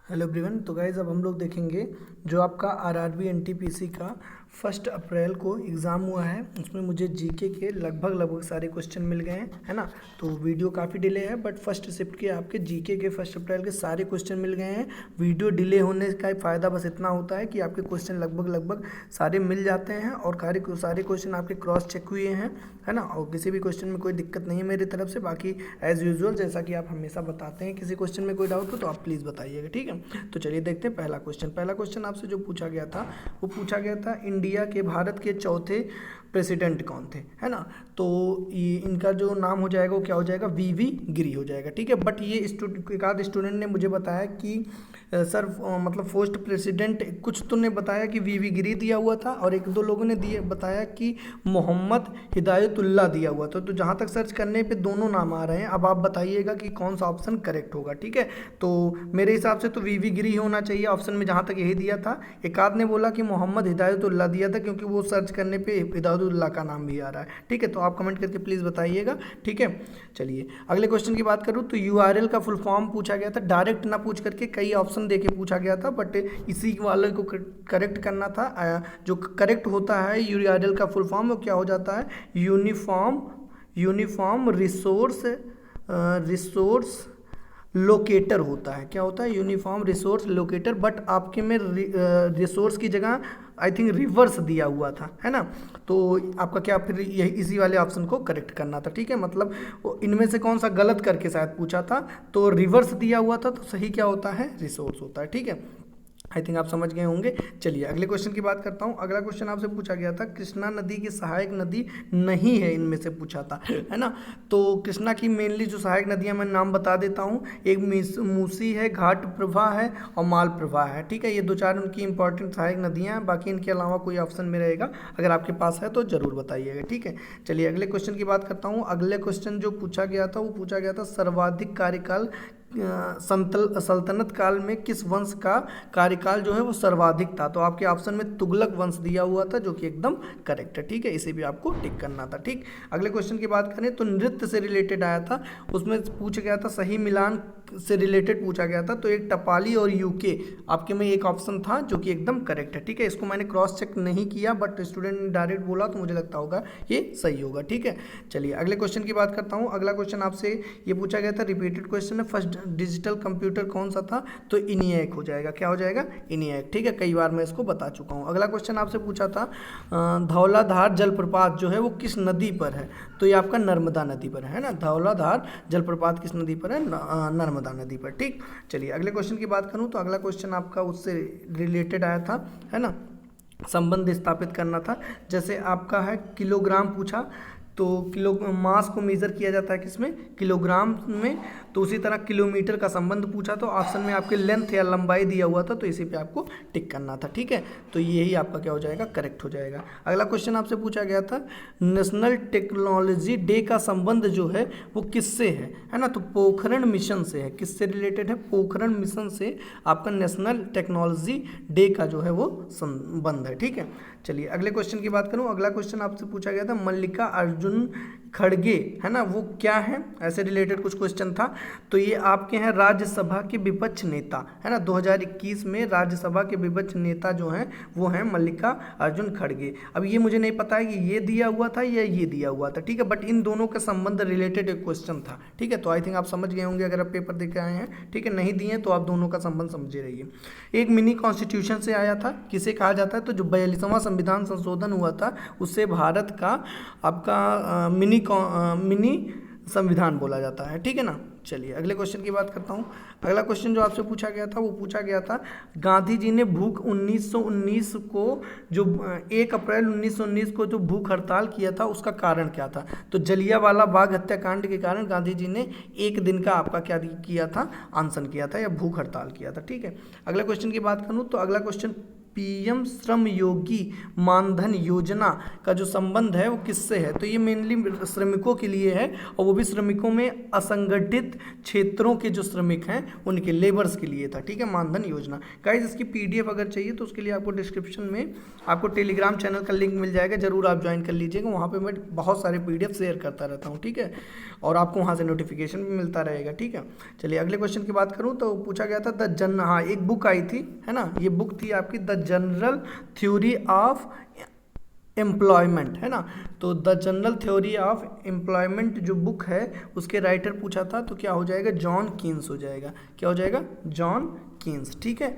Hello everyone. तो guys अब हम लोग देखेंगे जो आपका आरआरबी एनटीपीसी का 1 अप्रैल को एग्ज़ाम हुआ है, उसमें मुझे जीके के लगभग सारे क्वेश्चन मिल गए हैं, है ना। तो वीडियो काफ़ी डिले है, बट फर्स्ट शिफ्ट के आपके जीके के 1 अप्रैल के सारे क्वेश्चन मिल गए हैं। वीडियो डिले होने का फ़ायदा बस इतना होता है कि आपके क्वेश्चन लगभग सारे मिल जाते हैं और सारे क्वेश्चन आपके क्रॉस चेक हुए हैं, है ना। और किसी भी क्वेश्चन में कोई दिक्कत नहीं है मेरी तरफ से। बाकी एज़ यूजुअल जैसा कि आप हमेशा बताते हैं, किसी क्वेश्चन में कोई डाउट हो तो आप प्लीज़ बताइएगा, ठीक है। तो चलिए देखते हैं पहला क्वेश्चन आपसे जो पूछा गया था वो पूछा गया था इंडिया के भारत के चौथे प्रेसिडेंट कौन थे, है ना। तो ये इनका जो नाम हो जाएगा वो क्या हो जाएगा, वीवी गिरी हो जाएगा, ठीक है। बट ये एक आध स्टूडेंट ने मुझे बताया कि सर मतलब फर्स्ट प्रेसिडेंट कुछ तो ने बताया कि वीवी गिरी दिया हुआ था, और एक दो लोगों ने बताया कि मोहम्मद हिदायतुल्लाह दिया हुआ था। तो जहाँ तक सर्च करने पे दोनों नाम आ रहे हैं। अब आप बताइएगा कि कौन सा ऑप्शन करेक्ट होगा, ठीक है। तो मेरे हिसाब से तो वीवी गिरी होना चाहिए ऑप्शन में, जहाँ तक यही दिया था। एक आध ने बोला कि मोहम्मद हिदायतुल्लाह दिया था, क्योंकि वो सर्च करने पे हिदायतुल्लाह का नाम भी आ रहा है, ठीक है। तो आप कमेंट करके प्लीज़ बताइएगा, ठीक है। चलिए अगले क्वेश्चन की बात करूँ तो यूआरएल का फुल फॉर्म पूछा गया था। डायरेक्ट ना पूछ करके कई ऑप्शन देके पूछा गया था, बट इसी वाले को करेक्ट करना था। जो करेक्ट होता है यूआरएल का फुल फॉर्म वो क्या हो जाता है, यूनिफॉर्म रिसोर्स लोकेटर होता है। क्या होता है, यूनिफॉर्म रिसोर्स लोकेटर। बट आपके में रिसोर्स की जगह आई थिंक रिवर्स दिया हुआ था, है ना। तो आपका क्या फिर यही इसी वाले ऑप्शन को करेक्ट करना था, ठीक है। मतलब इनमें से कौन सा गलत करके शायद पूछा था, तो रिवर्स दिया हुआ था, तो सही क्या होता है, रिसोर्स होता है, ठीक है। आई थिंक आप समझ गए होंगे। चलिए अगले क्वेश्चन की बात करता हूँ। अगला क्वेश्चन आपसे पूछा गया था कृष्णा नदी की सहायक नदी नहीं है, इनमें से पूछा था, है ना। तो कृष्णा की मेनली जो सहायक नदियाँ मैं नाम बता देता हूँ। एक मूसी है, घाट प्रभा है और माल प्रभा है, ठीक है। ये दो चार उनकी इंपॉर्टेंट सहायक नदियाँ हैं। बाकी इनके अलावा कोई ऑप्शन में रहेगा, अगर आपके पास है तो ज़रूर बताइएगा, ठीक है। चलिए अगले क्वेश्चन की बात करता हूँ। अगले क्वेश्चन जो पूछा गया था वो पूछा गया था सर्वाधिक कार्यकाल सल्तनत काल में किस वंश का कार्यकाल जो है वो सर्वाधिक था। तो आपके ऑप्शन में तुगलक वंश दिया हुआ था, जो कि एकदम करेक्ट है, ठीक है। इसे भी आपको टिक करना था, ठीक। अगले क्वेश्चन की बात करें तो नृत्य से रिलेटेड आया था, उसमें पूछा गया था सही मिलान से रिलेटेड पूछा गया था। तो एक टपाली और यूके आपके में एक ऑप्शन था जो कि एकदम करेक्ट है, ठीक है। इसको मैंने क्रॉस चेक नहीं किया, बट स्टूडेंट ने डायरेक्ट बोला तो मुझे लगता होगा ये सही होगा, ठीक है। चलिए अगले क्वेश्चन की बात करता हूँ। अगला क्वेश्चन आपसे ये पूछा गया था, रिपीटेड क्वेश्चन है, फर्स्ट डिजिटल कंप्यूटर कौन सा था। तो इनिएक हो जाएगा, क्या हो जाएगा, इनिएक, ठीक है। कई बार मैं इसको बता चुका हूँ। अगला क्वेश्चन आपसे पूछा था धौलाधार जलप्रपात जो है वो किस नदी पर है। तो ये आपका नर्मदा नदी पर है ना। धौलाधार जलप्रपात किस नदी पर है, नर्मदा नदी पर, ठीक। चलिए अगले क्वेश्चन की बात करूँ तो अगला क्वेश्चन आपका उससे रिलेटेड आया था, है ना। संबंध स्थापित करना था। जैसे आपका है किलोग्राम पूछा, तो किलो मास को मेज़र किया जाता है किसमें, किलोग्राम में। तो उसी तरह किलोमीटर का संबंध पूछा, तो ऑप्शन में आपके लेंथ या लंबाई दिया हुआ था, तो इसी पे आपको टिक करना था, ठीक है। तो यही आपका क्या हो जाएगा, करेक्ट हो जाएगा। अगला क्वेश्चन आपसे पूछा गया था नेशनल टेक्नोलॉजी डे का संबंध जो है वो किससे है ना। तो पोखरण मिशन से है। किससे रिलेटेड है, पोखरण मिशन से आपका नेशनल टेक्नोलॉजी डे का जो है वो संबंध है, ठीक है। चलिए अगले क्वेश्चन की बात करूं। अगला क्वेश्चन आपसे पूछा गया था मल्लिका अर्जुन खड़गे, है ना, वो क्या है, ऐसे रिलेटेड कुछ क्वेश्चन था। तो ये आपके हैं राज्यसभा के विपक्ष नेता, है ना। 2021 में राज्यसभा के विपक्ष नेता जो हैं वो हैं मल्लिका अर्जुन खड़गे। अब ये मुझे नहीं पता है कि ये दिया हुआ था या ये दिया हुआ था, ठीक है। बट इन दोनों का संबंध रिलेटेड एक क्वेश्चन था, ठीक है। तो आई थिंक आप समझ गए होंगे अगर आप पेपर देख के आए हैं, ठीक है। नहीं दिए तो आप दोनों का संबंध समझे रहिए। एक मिनी कॉन्स्टिट्यूशन से आया था, किसे कहा जाता है, तो जो 42वां संविधान संशोधन हुआ था उससे भारत का आपका मिनी संविधान बोला जाता है, ठीक है ना। चलिए अगले क्वेश्चन की बात करता हूँ। अगला क्वेश्चन जो आपसे पूछा गया था वो पूछा गया था गांधी जी ने भूख 1919 को जो 1 अप्रैल 1919 को जो भूख हड़ताल किया था उसका कारण क्या था। तो जलियांवाला बाग हत्याकांड के कारण गांधी जी ने एक दिन का आपका क्या किया था, अनशन किया था या भूख हड़ताल किया था, ठीक है। अगला क्वेश्चन की बात करूँ तो अगला क्वेश्चन पीएम श्रम योगी मानधन योजना का जो संबंध है वो किससे है? तो ये मेनली श्रमिकों के लिए है, और वो भी श्रमिकों में असंगठित क्षेत्रों के जो श्रमिक हैं उनके लेबर्स के लिए था, ठीक है, मानधन योजना। गाइस इसकी पीडीएफ अगर चाहिए तो उसके लिए आपको डिस्क्रिप्शन में आपको टेलीग्राम चैनल का लिंक मिल जाएगा, जरूर आप ज्वाइन कर लीजिएगा। वहाँ पे मैं बहुत सारे पीडीएफ शेयर करता रहता हूँ, ठीक है, और आपको वहाँ से नोटिफिकेशन भी मिलता रहेगा, ठीक है। चलिए अगले क्वेश्चन की बात करूँ तो पूछा गया था हाँ एक बुक आई थी, है ना, ये बुक थी आपकी the general theory of employment, है ना। तो the general theory of employment जो बुक है उसके राइटर पूछा था, तो क्या हो जाएगा? जॉन कीन्स हो जाएगा। क्या हो जाएगा? जॉन कीन्स, ठीक है।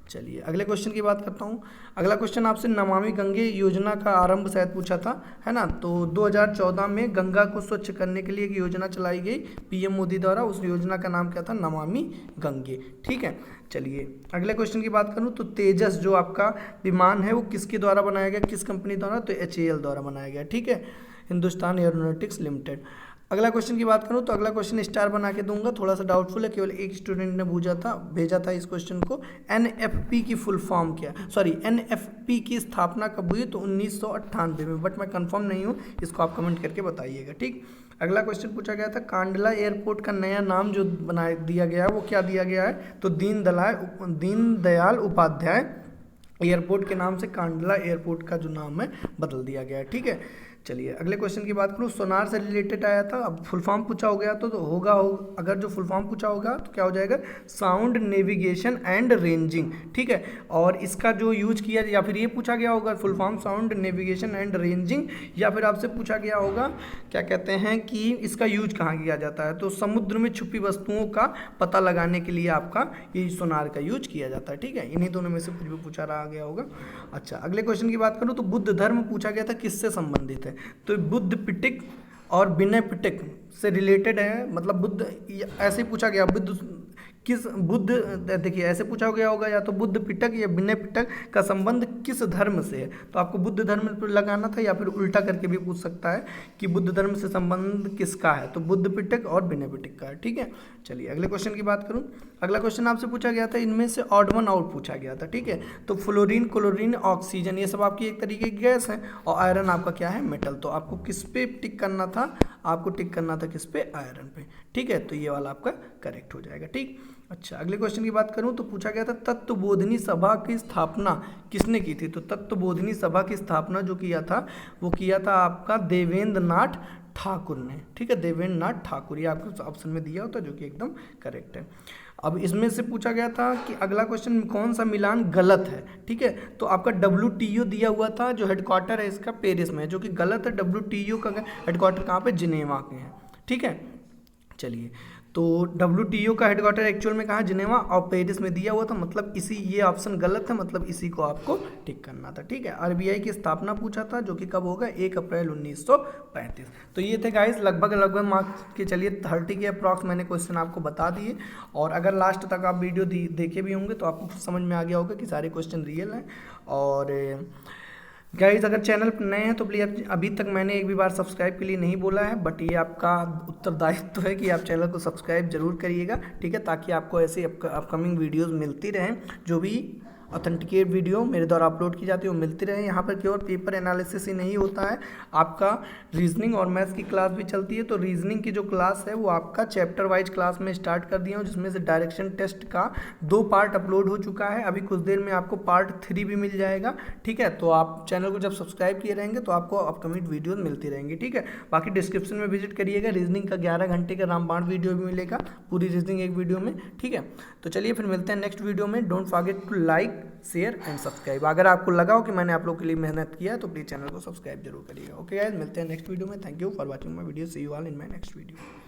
चलिए अगले क्वेश्चन की बात करता हूँ। अगला क्वेश्चन आपसे नमामि गंगे योजना का आरंभ शायद पूछा था, है ना। तो 2014 में गंगा को स्वच्छ करने के लिए एक योजना चलाई गई पीएम मोदी द्वारा, उस योजना का नाम क्या था? नमामि गंगे, ठीक है। चलिए अगले क्वेश्चन की बात करूँ तो तेजस जो आपका विमान है वो किसके द्वारा बनाया गया, किस कंपनी द्वारा? तो HAL द्वारा बनाया गया, ठीक है, हिंदुस्तान एरोनॉटिक्स लिमिटेड। अगला क्वेश्चन की बात करूँ तो अगला क्वेश्चन स्टार बना के दूंगा, थोड़ा सा डाउटफुल है, केवल एक स्टूडेंट ने भेजा था इस क्वेश्चन को। NFP की फुल फॉर्म क्या? सॉरी, NFP की स्थापना कब हुई? तो 1998 में, बट मैं कंफर्म नहीं हूँ, इसको आप कमेंट करके बताइएगा, ठीक। अगला क्वेश्चन पूछा गया था कांडला एयरपोर्ट का नया नाम जो बना दिया गया है वो क्या दिया गया है? तो दीनदयाल उपाध्याय एयरपोर्ट के नाम से कांडला एयरपोर्ट का जो नाम है बदल दिया गया है, ठीक है। चलिए अगले क्वेश्चन की बात करूँ, सोनार से रिलेटेड आया था, अब फुल फॉर्म पूछा हो गया तो होगा अगर जो फुल फॉर्म पूछा होगा तो क्या हो जाएगा? साउंड नेविगेशन एंड रेंजिंग, ठीक है। और इसका जो यूज किया, या फिर ये पूछा गया होगा full form sound navigation and ranging, या फिर आपसे पूछा गया होगा क्या कहते हैं कि इसका यूज कहाँ किया जाता है? तो समुद्र में छुपी वस्तुओं का पता लगाने के लिए आपका ये सोनार का यूज किया जाता है, ठीक है। इन्हीं दोनों में से कुछ भी पूछा रहा गया होगा। अच्छा अगले क्वेश्चन की बात करूँ तो बुद्ध धर्म पूछा गया था, किससे संबंधित है? तो बुद्ध पिटक और विनय पिटक से रिलेटेड है, मतलब बुद्ध, ऐसे पूछा गया बुद्ध देखिए ऐसे पूछा गया होगा, या तो बुद्ध पिटक या विनय पिटक का संबंध किस धर्म से है? तो आपको बुद्ध धर्म पर लगाना था, या फिर उल्टा करके भी पूछ सकता है कि बुद्ध धर्म से संबंध किसका है? तो बुद्ध पिटक और विनय पिटक का है, ठीक है। चलिए अगले क्वेश्चन की बात करूं, अगला क्वेश्चन आपसे पूछा गया था, इनमें से ऑड वन आउट पूछा गया था, ठीक है। तो फ्लोरीन, क्लोरीन, ऑक्सीजन ये सब आपकी एक तरीके की गैस है, और आयरन आपका क्या है? मेटल। तो आपको किस पे टिक करना था? आपको टिक करना था किस पे? आयरन पे, ठीक है। तो ये वाला आपका करेक्ट हो जाएगा, ठीक। अच्छा अगले क्वेश्चन की बात करूं तो पूछा गया था तत्वबोधिनी सभा की स्थापना किसने की थी? तो तत्वबोधिनी सभा की स्थापना जो किया था वो किया था आपका देवेंद्र नाथ ठाकुर ने, ठीक है, देवेंद्र नाथ ठाकुर, ये आपको ऑप्शन में दिया होता जो कि एकदम करेक्ट है। अब इसमें से पूछा गया था कि अगला क्वेश्चन कौन सा मिलान गलत है, ठीक है। तो आपका WTO दिया हुआ था, जो हेडक्वार्टर है इसका पेरिस में है, जो कि गलत है। WTO का हेडक्वार्टर कहाँ पे? जिनेवा के हैं, ठीक है। चलिए तो WTO का हेडक्वार्टर एक्चुअल में कहाँ है? जिनेवा, और पेरिस में दिया हुआ था, मतलब इसी ये ऑप्शन गलत है, मतलब इसी को आपको टिक करना था, ठीक है। RBI की स्थापना पूछा था जो कि कब होगा? 1 अप्रैल 1935। तो ये थे गाइस लगभग मार्क्स के, चलिए 30 के अप्रॉक्स मैंने क्वेश्चन आपको बता दिए, और अगर लास्ट तक आप वीडियो देखे भी होंगे तो आपको समझ में आ गया होगा कि सारे क्वेश्चन रियल हैं। और गाइज अगर चैनल पर नए हैं तो प्लीज़, अभी तक मैंने एक भी बार सब्सक्राइब के लिए नहीं बोला है, बट ये आपका उत्तरदायित्व है कि आप चैनल को सब्सक्राइब जरूर करिएगा, ठीक है, ताकि आपको ऐसे अपकमिंग वीडियोस मिलती रहें, जो भी ऑथेंटिकेट वीडियो मेरे द्वारा अपलोड की जाती है वो मिलती रहे। यहाँ पर केवल पेपर एनालिसिस ही नहीं होता है, आपका रीजनिंग और मैथ्स की क्लास भी चलती है। तो रीजनिंग की जो क्लास है वो आपका चैप्टर वाइज क्लास में स्टार्ट कर दिया हूँ, जिसमें से डायरेक्शन टेस्ट का 2 पार्ट अपलोड हो चुका है, अभी कुछ देर में आपको पार्ट 3 भी मिल जाएगा, ठीक है। तो आप चैनल को जब सब्सक्राइब किए रहेंगे तो आपको अपकमिंग वीडियोज मिलती रहेंगी, ठीक है। बाकी डिस्क्रिप्शन में विजिट करिएगा, रीजनिंग का 11 घंटे का रामबाण वीडियो भी मिलेगा, पूरी रीजनिंग एक वीडियो में, ठीक है। तो चलिए फिर मिलते हैं नेक्स्ट वीडियो में। Don't forget to like, share and subscribe. अगर आपको लगा हो कि मैंने आप लोग के लिए मेहनत किया है तो प्लीज चैनल को सब्सक्राइब जरूर करिएगा। ओके गाइस, मिलते हैं नेक्स्ट वीडियो में। Thank you for watching my video, see you all in my next video.